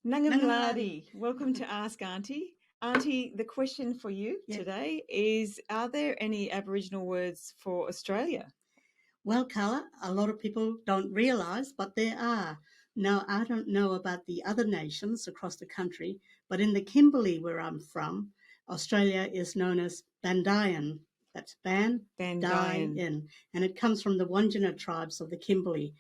Nangamladi, welcome to Ask Aunty. Aunty, the question for you today is, are there any Aboriginal words for Australia? Well, Carla, a lot of people don't realise, but there are. Now, I don't know about the other nations across the country, but in the Kimberley, where I'm from, Australia is known as Bandayan. That's Bandayan. And it comes from the Wandjina tribes of the Kimberley.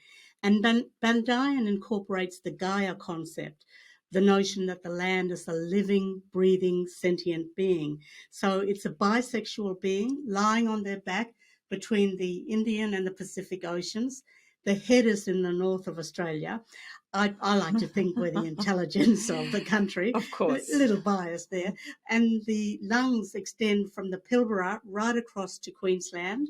And Bandayan incorporates the Gaia concept, the notion that the land is a living, breathing, sentient being. So it's a bisexual being lying on their back between the Indian and the Pacific Oceans. The head is in the north of Australia. I like to think we're the intelligence of the country. Of course. A little bias there. And the lungs extend from the Pilbara right across to Queensland.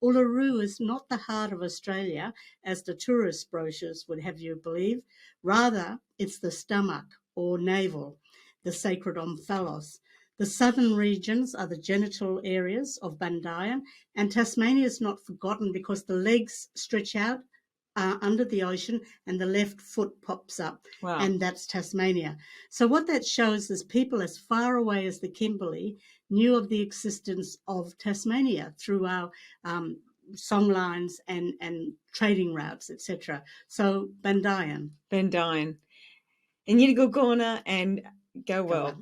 Uluru is not the heart of Australia, as the tourist brochures would have you believe. Rather, it's the stomach or navel, the sacred omphalos. The southern regions are the genital areas of Bandayan, and Tasmania is not forgotten because the legs stretch out under the ocean and the left foot pops up. Wow. And that's Tasmania. So what that shows is people as far away as the Kimberley knew of the existence of Tasmania through our songlines and trading routes, etc. So Bandayan. Bandayan. And you go corner and go well.